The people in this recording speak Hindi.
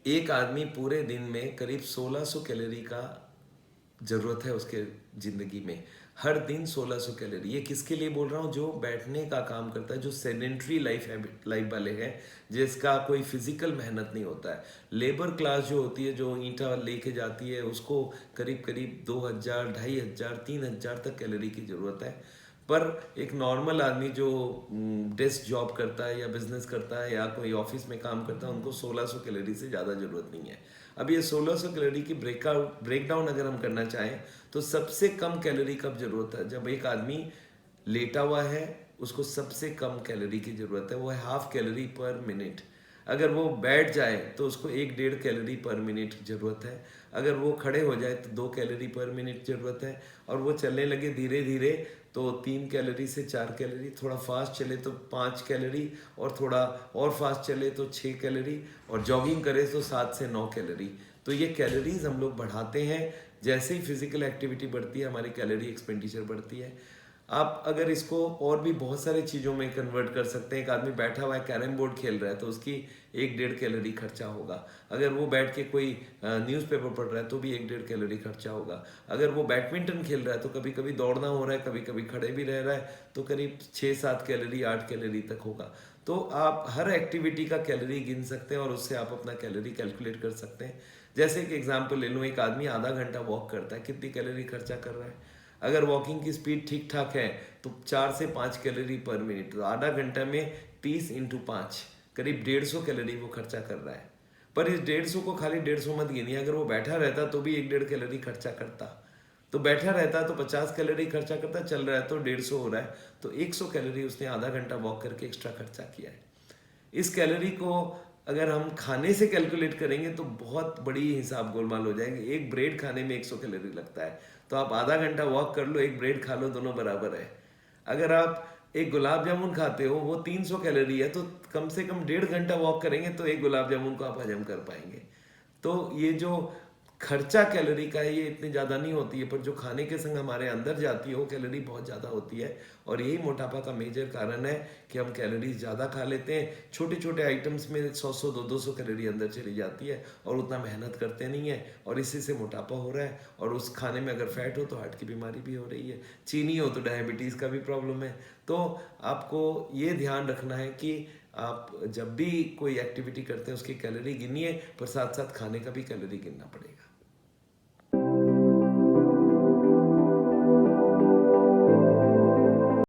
एक आदमी पूरे दिन में करीब 1600 कैलोरी का ज़रूरत है उसके ज़िंदगी में। हर दिन 1600 कैलोरी। ये किसके लिए बोल रहा हूँ? जो बैठने का काम करता है, जो सेडेंट्री लाइफ वाले हैं, जिसका कोई फिजिकल मेहनत नहीं होता है। लेबर क्लास जो होती है, जो ईंटा लेके जाती है, उसको करीब करीब 2000, 2500, 3000 तक कैलोरी की ज़रूरत है। पर एक नॉर्मल आदमी जो डेस्क जॉब करता है या बिजनेस करता है या कोई ऑफिस में काम करता है, उनको 1600 कैलोरी से ज़्यादा ज़रूरत नहीं है। अब ये 1600 कैलोरी की ब्रेकडाउन अगर हम करना चाहें तो सबसे कम कैलोरी कब ज़रूरत है? जब एक आदमी लेटा हुआ है, उसको सबसे कम कैलोरी की ज़रूरत है, वो है 1/2 कैलोरी पर मिनट। अगर वो बैठ जाए तो उसको 1-1.5 कैलोरी पर मिनट ज़रूरत है। अगर वो खड़े हो जाए तो 2 कैलोरी पर मिनट ज़रूरत है। और वो चलने लगे धीरे धीरे तो 3 कैलोरी से 4 कैलोरी, थोड़ा फास्ट चले तो 5 कैलोरी, और थोड़ा और फास्ट चले तो 6 कैलोरी, और जॉगिंग करे तो 7 से 9 कैलोरी। तो ये कैलोरीज हम लोग बढ़ाते हैं। जैसे ही फिजिकल एक्टिविटी बढ़ती है, हमारी कैलोरी एक्सपेंडिचर बढ़ती है। आप अगर इसको और भी बहुत सारे चीज़ों में कन्वर्ट कर सकते हैं। एक आदमी बैठा हुआ है, कैरम बोर्ड खेल रहा है, तो उसकी 1-1.5 कैलोरी खर्चा होगा। अगर वो बैठ के कोई न्यूज़पेपर पढ़ रहा है तो भी 1-1.5 कैलोरी खर्चा होगा। अगर वो बैडमिंटन खेल रहा है तो कभी कभी दौड़ना हो रहा है, कभी कभी खड़े भी रह रहा है, तो करीब 6-7 कैलोरी, 8 कैलोरी तक होगा। तो आप हर एक्टिविटी का कैलोरी गिन सकते हैं और उससे आप अपना कैलोरी कैलकुलेट कर सकते हैं। जैसे एक एग्जांपल ले लूँ, एक आदमी आधा घंटा वॉक करता है, कितनी कैलोरी खर्चा कर रहा है? अगर वॉकिंग की स्पीड ठीक ठाक है तो 4 से 5 कैलोरी पर मिनट, तो आधा घंटा में 30 × 5 करीब 150 कैलोरी वो खर्चा कर रहा है। पर इस 150 को खाली 150 मत गिनिए, अगर वो बैठा रहता तो भी 1-1.5 कैलोरी खर्चा करता। तो बैठा रहता तो 50 कैलोरी खर्चा करता, चल रहा है तो 150 हो रहा है, तो 100 कैलोरी उसने आधा घंटा वॉक करके एक्स्ट्रा खर्चा किया है। इस कैलोरी को अगर हम खाने से कैलकुलेट करेंगे तो बहुत बड़ी हिसाब गोलमाल हो जाएंगे। एक ब्रेड खाने में 100 कैलोरी लगता है, तो आप आधा घंटा वॉक कर लो, एक ब्रेड खा लो, दोनों बराबर है। अगर आप एक गुलाब जामुन खाते हो, वो 300 कैलोरी है, तो कम से कम 1.5 घंटा वॉक करेंगे तो एक गुलाब जामुन को आप हजम कर पाएंगे। तो ये जो खर्चा कैलोरी का है, ये इतनी ज़्यादा नहीं होती है, पर जो खाने के संग हमारे अंदर जाती है वो कैलोरी बहुत ज़्यादा होती है। और यही मोटापा का मेजर कारण है कि हम कैलोरीज ज़्यादा खा लेते हैं। छोटे छोटे आइटम्स में 100-100, 200-200 कैलोरी अंदर चली जाती है और उतना मेहनत करते नहीं है, और इसी से मोटापा हो रहा है। और उस खाने में अगर फैट हो तो हार्ट की बीमारी भी हो रही है, चीनी हो तो डायबिटीज़ का भी प्रॉब्लम है। तो आपको ये ध्यान रखना है कि आप जब भी कोई एक्टिविटी करते हैं उसकी कैलोरी गिनिए, पर साथ साथ खाने का भी कैलोरी गिनना पड़ेगा।